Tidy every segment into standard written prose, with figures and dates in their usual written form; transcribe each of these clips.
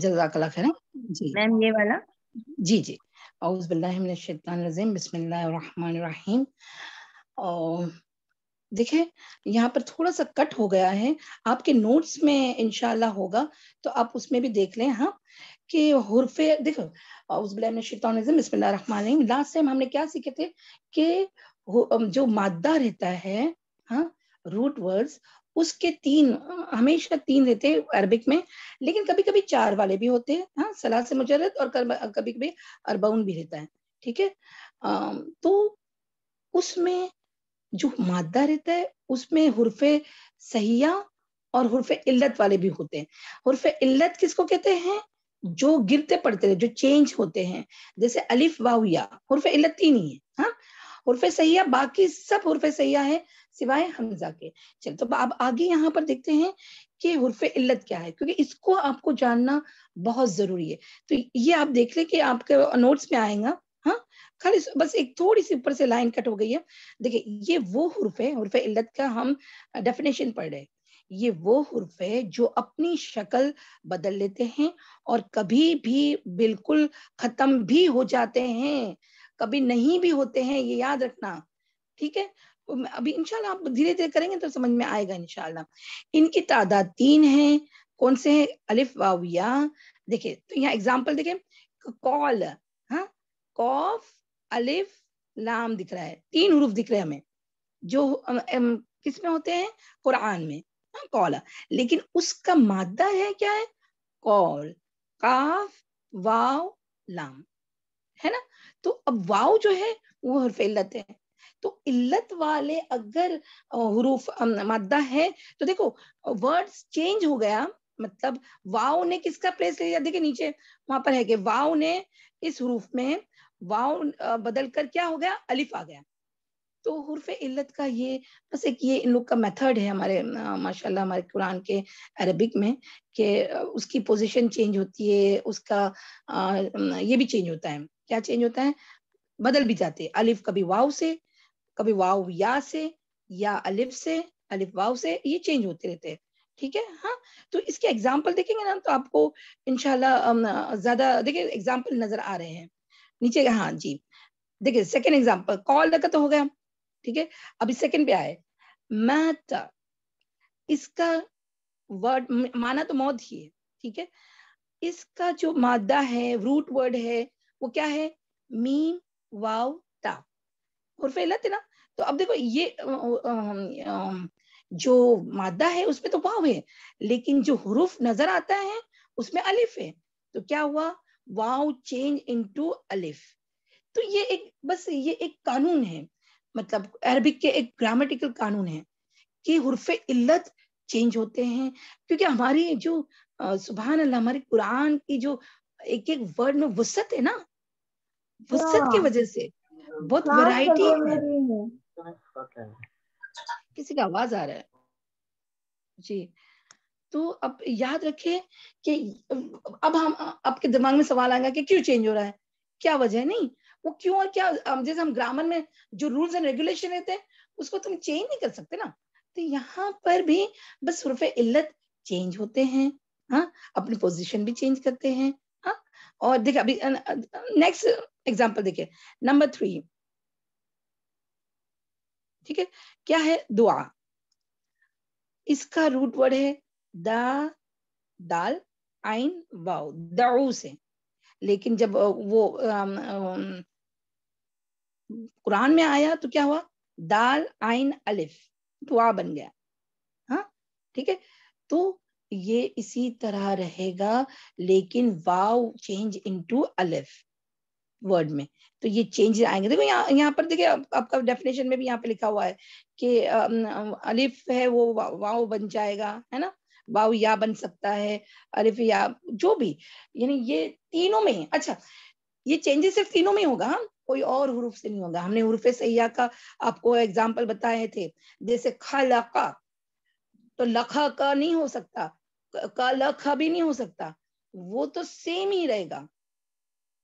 جزاک اللہ خیر. جی میم یہ والا جی جی. اعوذ باللہ من الشیطان الرجیم بسم اللہ الرحمن الرحیم. دیکھیں یہاں پر تھوڑا سا کٹ ہو گیا ہے، آپ کے نوٹس میں انشاءاللہ ہوگا تو آپ اس میں بھی دیکھ لیں. ہاں کہ حرف دیکھو اعوذ باللہ من الشیطان الرجیم بسم اللہ الرحمن الرحیم. لاسٹ ٹائم ہم نے کیا سیکھے تھے کہ جو مادہ رہتا ہے ہاں روٹ ورڈز اس کے تین ہمیشہ تین رہتے ہیں عربک میں، لیکن کبھی کبھی چار والے بھی ہوتے ہیں. ہاں ثلاث مجرد اور کبھی کبھی اربعون بھی رہتا ہے. ٹھیک ہے. تو اس میں جو مادہ رہتا ہے اس میں حرف صحیحہ اور حرف علت والے بھی ہوتے ہیں. حرف علت کس کو کہتے ہیں؟ جو گرتے پڑتے ہیں، جو چینج ہوتے ہیں، جیسے الف واو یا. حرف علت تین ہی ہے. ہاں حرف صحیحہ باقی سب حرف صحیحہ ہے سوائے حمزہ کے. چل تو اب آگے یہاں پر دیکھتے ہیں کہ حرف علت کیا ہے، کیونکہ اس کو آپ کو جاننا بہت ضروری ہے. تو یہ آپ دیکھ لیں کہ آپ کے نوٹس میں آئے گا. ہاں خالی بس ایک تھوڑی سی اوپر سے لائن کٹ ہو گئی ہے. دیکھیں یہ وہ حرف ہے، حرف علت کا ہم ڈیفینیشن پڑھ رہے ہیں. یہ وہ حرف ہے جو اپنی شکل بدل لیتے ہیں اور کبھی بھی بالکل ختم بھی ہو جاتے ہیں، کبھی نہیں بھی ہوتے ہیں. یہ یاد رکھنا. ٹھیک ہے. ابھی انشاءاللہ آپ دھیرے دھیرے کریں گے تو سمجھ میں آئے گا انشاءاللہ. ان کی تعداد تین ہیں. کون سے ہیں؟ الف واو یا. دیکھیں تو یہاں اگزامپل دیکھیں. کال ہاں قاف الف لام دکھ رہا ہے، تین حروف دکھ رہے ہیں ہمیں جو کس میں ہوتے ہیں؟ قرآن میں. کال لیکن اس کا مادہ ہے کیا ہے؟ کال قاف واو لام ہے نا. تو اب واو جو ہے وہ حرف علت ہے. تو علت والے اگر حروف مادہ ہے تو دیکھو ورڈ چینج ہو گیا. مطلب واو نے کس کا پلیس لے لیا؟ دیکھیں نیچے وہاں پر ہے کہ واو نے اس حروف میں واو بدل کر کیا ہو گیا؟ الف آ گیا. تو حرف علت کا یہ بس ایک یہ ان لوگ کا میتھڈ ہے ہمارے ماشاءاللہ ہمارے قرآن کے عربک میں کہ اس کی پوزیشن چینج ہوتی ہے، اس کا یہ بھی چینج ہوتا ہے. کیا چینج ہوتا ہے؟ بدل بھی جاتے ہیں. الف کبھی واو سے، کبھی واو یا سے، یا الف سے، الف واو سے، یہ چینج ہوتے رہتے ہیں. ٹھیک ہے. ہاں تو اس کے ایگزامپل دیکھیں گے نا تو آپ کو انشاءاللہ زیادہ دیکھیں ایگزامپل نظر آ رہے ہیں نیچے. ہاں جی دیکھیں سیکنڈ ایگزامپل کال کا تو ہو گیا. ٹھیک ہے. ابھی سیکنڈ پہ آئے میت. اس کا ورڈ مانا تو موت ہی ہے. ٹھیک ہے. اس کا جو مادہ ہے روٹ ورڈ ہے وہ کیا ہے؟ میم واو تا. حرف علت ہے نا. تو اب دیکھو یہ جو مادہ ہے اس میں تو واو ہے، لیکن جو حروف نظر آتا ہے اس میں الف ہے. تو کیا ہوا؟ واو چینج انٹو الف. تو یہ ایک بس یہ ایک قانون ہے، مطلب عربک کے ایک گرامیٹیکل قانون ہے کہ حرف علت چینج ہوتے ہیں. کیونکہ ہماری جو سبحان اللہ ہمارے قرآن کی جو ایک ایک ورڈ میں وسعت ہے نا، وسعت کی وجہ سے بہت ویرائٹی ہے. کسی کا آواز آ رہا ہے جی. تو اب یاد رکھے کہ اب ہم آپ کے دماغ میں سوال آئے گا کہ کیوں چینج ہو رہا ہے، کیا وجہ ہے؟ نہیں وہ کیوں اور کیا، جیسے ہم گرامر میں جو رولز اینڈ ریگولیشن رہتے ہیں اس کو تم چینج نہیں کر سکتے نا. تو یہاں پر بھی بس حرف علت چینج ہوتے ہیں. ہاں اپنی پوزیشن بھی چینج کرتے ہیں. ہاں اور دیکھ ابھی نیکسٹ ایگزامپل دیکھیں نمبر 3. ٹھیک ہے. کیا ہے؟ دعا. اس کا روٹ ورڈ ہے دا دال عین واو دعو سے. لیکن جب وہ قرآن میں آیا تو کیا ہوا؟ دال عین الف دعا بن گیا. ہاں ٹھیک ہے. تو یہ اسی طرح رہے گا لیکن واو چینج انٹو الف ورڈ میں. تو یہ چینج آئیں گے. دیکھو یہاں پر دیکھیں آپ کا ڈیفینیشن میں بھی یہاں پہ لکھا ہوا ہے کہ الف ہے وہ واو بن جائے گا ہے نا، واو یا بن سکتا ہے، الف یا جو بھی، یعنی یہ تینوں میں. اچھا یہ چینجز صرف تینوں میں ہوگا، کوئی اور حروف سے نہیں ہوگا. ہم نے حروف صحیحہ کا آپ کو ایگزامپل بتائے تھے، جیسے خلقہ تو لکھا کا نہیں ہو سکتا، کا لکھا بھی نہیں ہو سکتا، وہ تو سیم ہی رہے گا.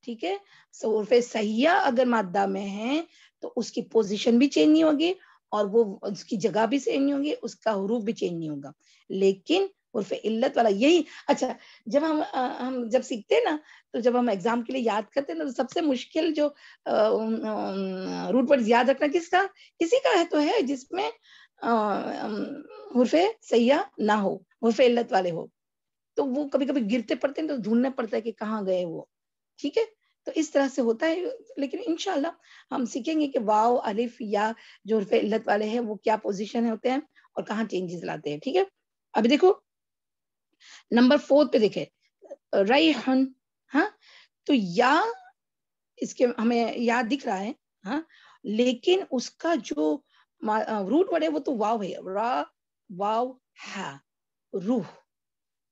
ٹھیک ہے. حروف صحیحہ اگر مادہ میں ہے تو اس کی پوزیشن بھی چینج نہیں ہوگی اور وہ اس کی جگہ بھی چینج نہیں ہوگی، اس کا حروف بھی چینج نہیں ہوگا. لیکن حرف علت والا یہی. اچھا جب ہم جب سیکھتے ہیں نا تو جب ہم ایگزام کے لیے یاد کرتے ہیں نا تو سب سے مشکل جو روٹ ورڈ یاد رکھنا کس کا, کسی کا ہے تو ہے جس میں حرف سیاہ نہ ہو, حرف علت والے ہو, تو وہ کبھی کبھی گرتے پڑتے ہیں تو ڈھونڈنا پڑتا ہے کہ کہاں گئے وہ. ٹھیک ہے, تو اس طرح سے ہوتا ہے. لیکن انشاءاللہ ہم سیکھیں گے کہ واو الف یا جو حرف علت والے ہیں وہ کیا پوزیشن ہوتے ہیں اور کہاں چینجز لاتے ہیں. ٹھیک ہے, ابھی دیکھو نمبر 4 پہ دیکھے ریحن. ہاں تو یا اس کے ہمیں یاد دکھ رہا ہے, ہاں لیکن اس کا جو روٹ ورڈ ہے وہ تو واو ہے, را واو ہا, روح.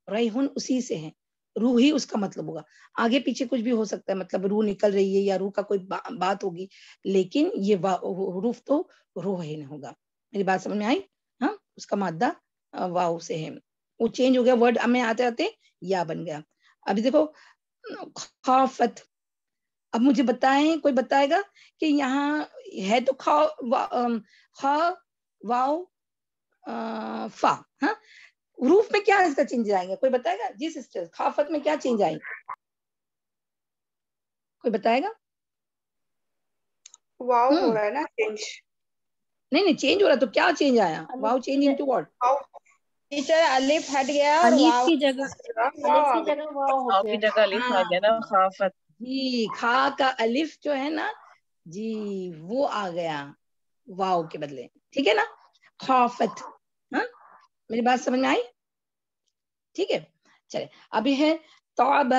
ریحن اسی سے ہے, روح ہی اس کا مطلب ہوگا. آگے پیچھے کچھ بھی ہو سکتا ہے, مطلب روح نکل رہی ہے یا روح کا کوئی بات ہوگی, لیکن یہ حروف تو روح ہی نہیں ہوگا. میری بات سمجھ میں آئی؟ ہاں اس کا مادہ واو سے ہے, وہ چینج ہو گیا, ورڈ ہمیں آتے آتے یا بن گیا. ابھی دیکھو خافت. اب مجھے بتائیں, کوئی بتائے گا کہ یہاں ہے تو خا واو فا, ہاں حروف میں کیا اس کا چینج آئیں گے؟ کوئی بتائے گا؟ جی سسٹر, خافت میں کیا چینج آئیں گے؟ کوئی بتائے گا؟ واو ہو رہا ہے نا چینج. نہیں چینج ہو رہا, تو کیا چینج آیا؟ واو چینج انٹو واٹ؟ ٹیچر الف ہٹ گیا اور الف واو کی جگہ واو ہو کی گیا. جگہ الف آ گیا نا, خافت. جی کھا کا الف جو ہے نا جی وہ آ گیا واو کے بدلے. ٹھیک ہے نا, خافت. ہاں میری بات سمجھ میں آئی؟ ٹھیک ہے, چلے ابھی ہے توب.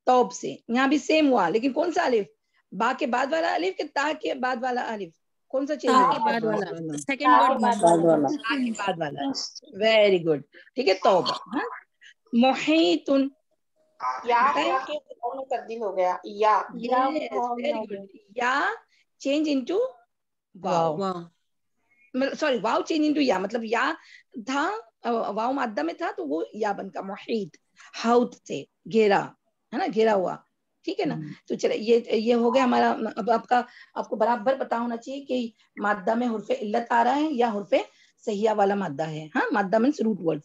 توب سے یہاں بھی سیم ہوا, لیکن کون سا الف؟ با کے بعد والا الف کہ تا کے بعد والا الف؟ کون سا چینج تا ہوا؟ کے بعد والا, سیکنڈ ورڈ تا کے بعد والا. Very good. ٹھیک ہے, توبہ. ہاں محیطن. یا کے میں تبدیل ہو گیا یا. Very good. یا چینج انٹو واو. سوری واو چینج انٹو یا, مطلب یا تھا واو مادہ میں تھا تو وہ یا بن کا محیط. ہاؤت سے گھیرا, ہے نا, گھیرا ہوا. ٹھیک ہے نا, تو چلے یہ ہو گیا ہمارا. اب آپ کو برابر پتا ہونا چاہیے کہ مادہ میں حرف علت آ رہا ہے یا حرف سیاہ والا مادہ ہے. ہاں مادہ means root word.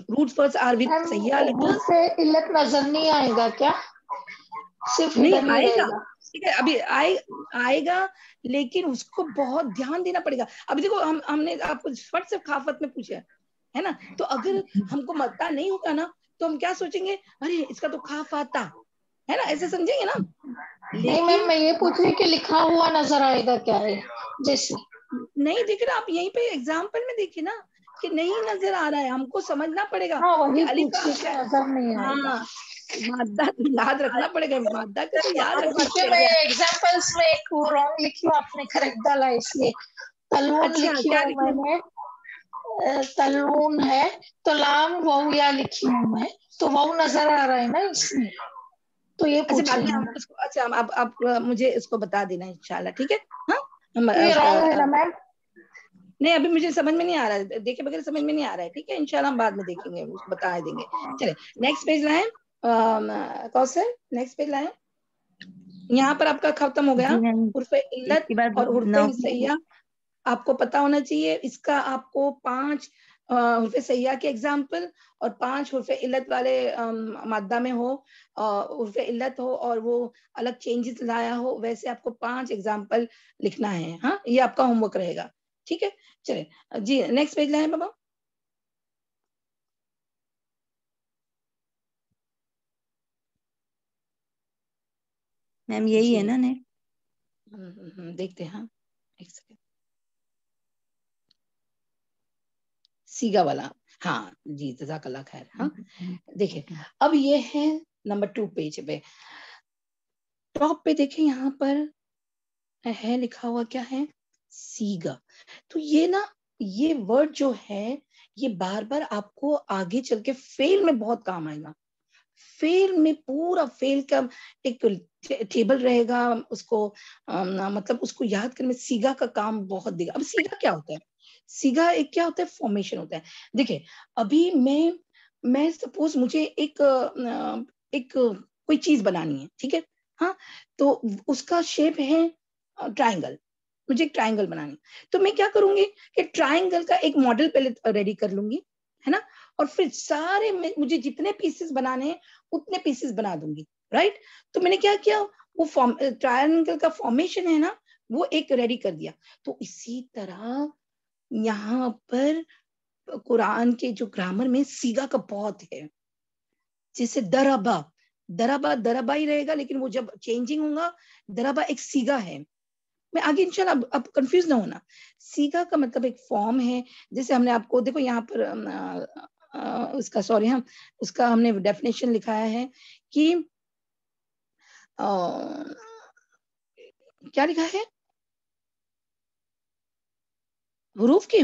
Root words are with سیاہ لیٹرز. علت نظر نہیں آئے گا کیا؟ صرف نہیں آئے رہے گا. گا. ٹھیک ہے, ابھی آئے گا, لیکن اس کو بہت دھیان دینا پڑے گا. ابھی دیکھو ہم نے آپ کو فٹ سے خافت میں پوچھا ہے نا, تو اگر ہم کو مدہ نہیں ہوگا نا تو ہم کیا سوچیں گے, ارے اس کا تو خاف آتا ہے نا, ایسے سمجھیں گے نا. نہیں میم, میں یہ پوچھ رہی کہ لکھا ہوا نظر آئے گا کیا ہے جیسے؟ نہیں دیکھ رہا, آپ یہیں پہ ایگزامپل میں دیکھیں نا کہ نہیں نظر آ رہا ہے, ہم کو سمجھنا پڑے گا ہاں کہ وہی الف پوچھ رہی کہ نظر نہیں آئے گا. ہاں مادہ یاد رکھنا پڑے گا, مادہ کا تو یاد رکھنا دیکھیے پڑے میں گا. ایگزامپلس میں ایک رانگ لکھی ہوں, آپ نے کریکٹ ڈالا اس لیے. تلون اچھا لکھی کیا ہوں لکھنا؟ میں نے, تلون ہے تو لام واو یا لکھی ہوں میں, تو واو نظر آ رہا ہے نا اس میں, تو یہ اچھا پوچھ بعد رہی میں ہوں. اچھا آپ مجھے اس کو بتا دینا انشاءاللہ. ٹھیک ہے, ہاں تو یہ رانگ ہے نا میم؟ نہیں ابھی مجھے سمجھ میں نہیں آ رہا ہے, دیکھے بغیر سمجھ میں نہیں آ رہا ہے. ٹھیک ہے, انشاءاللہ ہم بعد میں دیکھیں گے, اس کو بتا دیں گے. چلے نیکسٹ پیج لائیں. کوثر نیکسٹ پیج لائیں. یہاں پر آپ کا ختم ہو گیا حرف علت اور حرف سیاہ. آپ کو پتا ہونا چاہیے اس کا, آپ کو 5 حرف سیاہ کے ایگزامپل اور 5 حرف علت والے مادہ میں ہو, حرف علت ہو اور وہ الگ چینجز لایا ہو, ویسے آپ کو 5 ایگزامپل لکھنا ہے. ہاں یہ آپ کا ہوم ورک رہے گا. ٹھیک ہے, چلے جی نیکسٹ پیج لائیں بابا. میم یہی ہے نا نیٹ؟ دیکھتے ہیں ایک سیکنڈ. سیگا والا, ہاں جی جزاک اللہ خیر. ہاں دیکھیں اب یہ ہے نمبر 2 پیج پہ. ٹاپ پہ دیکھیں یہاں پر ہے لکھا ہوا کیا ہے, سیگا. تو یہ نا یہ ورڈ جو ہے یہ بار بار آپ کو آگے چل کے فیل میں بہت کام آئے گا. فیل میں پورا فیل کا ایک ٹیبل رہے گا, اس کو مطلب اس کو یاد کرنے میں سیگا کا کام بہت دے گا. اب سیگا کیا ہوتا ہے؟ سیگا ایک کیا ہوتا ہے, فارمیشن ہوتا ہے. دیکھیں ابھی میں سپوز مجھے ایک کوئی چیز بنانی ہے, ٹھیک ہے, ہاں تو اس کا شیپ ہے ٹرائنگل. مجھے ایک ٹرائنگل بنانی, تو میں کیا کروں گی کہ ٹرائنگل کا ایک ماڈل پہلے ریڈی کر لوں گی, ہے نا. اور پھر سارے مجھے جتنے پیسز بنانے ہیں اتنے پیسز بنا دوں گی. رائٹ. تو میں نے کیا کیا, وہ ٹرائنگل کا فارمیشن ہے نا وہ ایک ریڈی کر دیا. تو اسی طرح یہاں پر قرآن کے جو گرامر میں سیگا کا بہت ہے. جیسے دربا, دربا دربا ہی رہے گا, لیکن وہ جب چینجنگ ہوگا دربا ایک سیگا ہے. میں آگے انشاءاللہ اب کنفیوز نہ ہونا. سیگا کا مطلب ایک فارم ہے. جیسے ہم نے آپ کو دیکھو یہاں پر اس کا سوری ہم اس کا ہم نے ڈیفینیشن لکھایا ہے کہ کیا لکھا ہے, حروف کی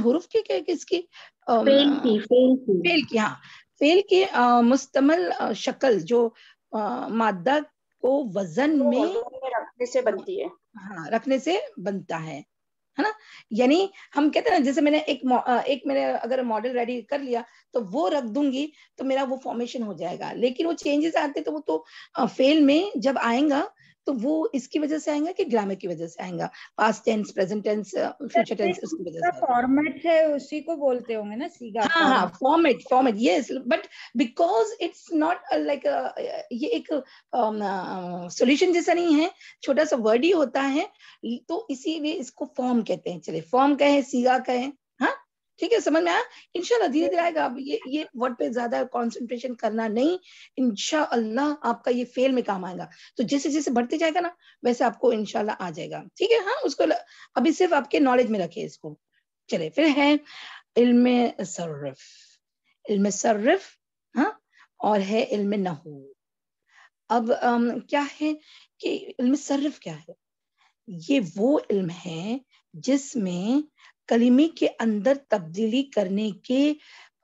کس کی, فیل کی. ہاں, فیل کی مستمل شکل جو مادہ کو وزن میں رکھنے سے بنتی ہے. ہاں رکھنے سے بنتا ہے نا. یعنی ہم کہتے ہیں نا, جیسے میں نے ایک میں نے اگر ماڈل ریڈی کر لیا تو وہ رکھ دوں گی تو میرا وہ فارمیشن ہو جائے گا. لیکن وہ چینجز آتے تو وہ تو فیل میں جب آئیں گا تو وہ اس کی وجہ سے آئیں گا کہ گرامر کی وجہ سے آئیں گا, past tense, present tense, future tense, اس کی وجہ سے. فارمیٹ ہے اسی کو بولتے ہوں گے نا سیگا. ہاں format yes, but because it's not like یہ ایک سولوشن جیسا نہیں ہے, چھوٹا سا ورڈ ہی ہوتا ہے, تو اسی لیے اس کو فارم کہتے ہیں. چلے فارم کہیں سیگا کہیں, ہاں ٹھیک ہے, سمجھ میں آیا. انشاءاللہ دھیرے دھیرے آئے گا. اب یہ ورڈ پہ زیادہ کانسنٹریشن کرنا نہیں, انشاءاللہ آپ کا یہ فیل میں کام آئے گا. تو جیسے جیسے بڑھتے جائے گا نا ویسے آپ کو انشاءاللہ آ جائے گا. ٹھیک ہے, ہاں اس کو ابھی صرف آپ کے نالج میں رکھے اس کو. چلے پھر ہے علم صرف, علم صرف, ہاں, اور ہے علم نحو. اب کیا ہے کہ علم صرف کیا ہے؟ یہ وہ علم ہے جس میں کلمے کے اندر تبدیلی کرنے کے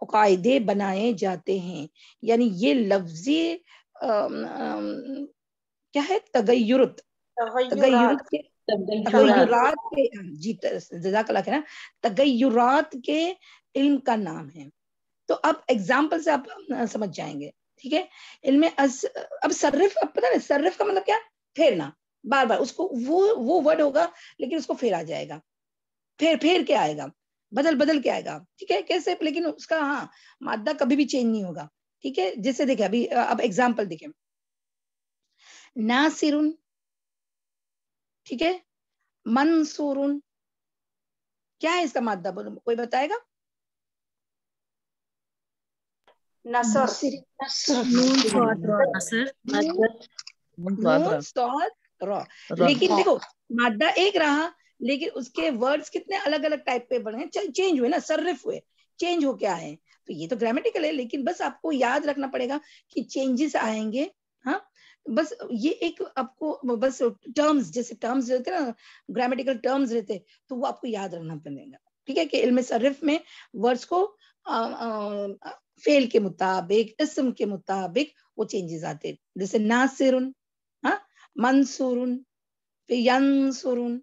قاعدے بنائے جاتے ہیں. یعنی یہ لفظی کیا ہے, تغیرات کے جی جزاک اللہ خیر, تغیرات کے علم کا نام ہے. تو اب ایگزامپل سے آپ سمجھ جائیں گے. ٹھیک ہے, علم اب صرف, اب پتہ نا صرف کا مطلب کیا, پھیرنا. بار بار اس کو وہ ورڈ ہوگا لیکن اس کو پھیرا جائے گا, پھیر کے آئے گا, بدل کے آئے گا. ٹھیک ہے, کیسے, لیکن اس کا ہاں مادہ کبھی بھی چینج نہیں ہوگا. ٹھیک ہے, جیسے دیکھیں ابھی اب ایگزامپل دیکھیں, ناصرن, ٹھیک ہے, منصورن, کیا ہے اس کا مادہ, کوئی بتائے گا؟ نصر, نون صاد را. لیکن دیکھو مادہ ایک رہا لیکن اس کے ورڈز کتنے الگ الگ ٹائپ پہ بنے, چینج ہوئے نا, صرف ہوئے, چینج ہو کے آئے. تو یہ تو گرامیٹیکل ہے, لیکن بس آپ کو یاد رکھنا پڑے گا کہ چینجز آئیں گے. ہاں بس یہ ایک آپ کو بس ٹرمز, جیسے ٹرمز رہتے نا, گرامیٹیکل ٹرمز رہتے, تو وہ آپ کو یاد رکھنا پڑے گا. ٹھیک ہے, کہ علم صرف میں ورڈز کو فعل کے مطابق, اسم کے مطابق وہ چینجز آتے. جیسے ناصرن, ہاں, منصورن, ینصرن,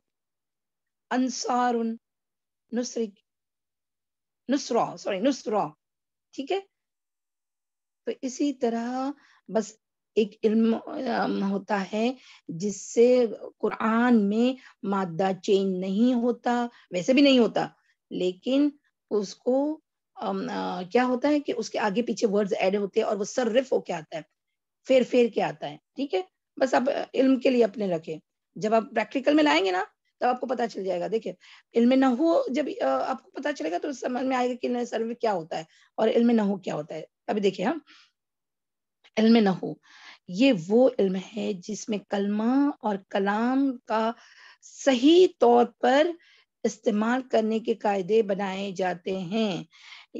انصارن, نصرا. ٹھیک ہے, تو اسی طرح بس ایک علم ہوتا ہے جس سے قرآن میں مادہ چینج نہیں ہوتا, ویسے بھی نہیں ہوتا, لیکن اس کو کیا ہوتا ہے کہ اس کے آگے پیچھے ورڈز ایڈ ہوتے ہیں اور وہ صرف ہو کے آتا ہے, پھیر کے آتا ہے. ٹھیک ہے, بس آپ علم کے لیے اپنے رکھیں, جب آپ پریکٹیکل میں لائیں گے نا تب آپ کو پتا چل جائے گا. دیکھیں علم نحو جب آپ کو پتا چلے گا تو سمجھ میں آئے گا کہ صرف کیا ہوتا ہے اور علم نحو کیا ہوتا ہے. ابھی دیکھیں ہم علم نحو, یہ وہ علم ہے جس میں کلمہ اور کلام کا صحیح طور پر استعمال کرنے کے قاعدے بنائے جاتے ہیں.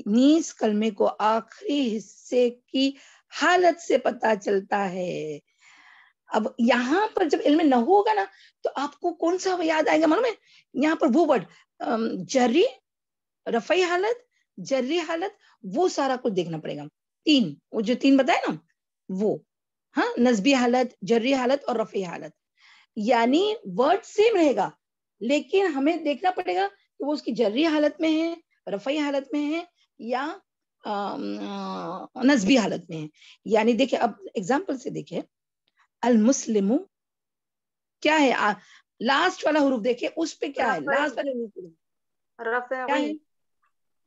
نیز کلمے کو آخری حصے کی حالت سے پتا چلتا ہے. اب یہاں پر جب علم نحو ہوگا نا تو آپ کو کون سا یاد آئے گا معلوم ہے؟ یہاں پر وہ ورڈ جری, رفعی حالت, جری حالت, وہ سارا کچھ دیکھنا پڑے گا. تین, وہ جو تین بتائے نا وہ, ہاں, نسبی حالت, جری حالت اور رفعی حالت. یعنی ورڈ سیم رہے گا لیکن ہمیں دیکھنا پڑے گا کہ وہ اس کی جری حالت میں ہے, رفعی حالت میں ہے یا نسبی حالت میں ہے. یعنی دیکھیں اب ایگزامپل سے دیکھیں, المسلم کیا ہے, لاسٹ والا حروف دیکھیں اس پہ کیا ہے, لاسٹ والا حروف کیا ہے,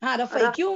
ہاں رفعی. کیوں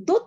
2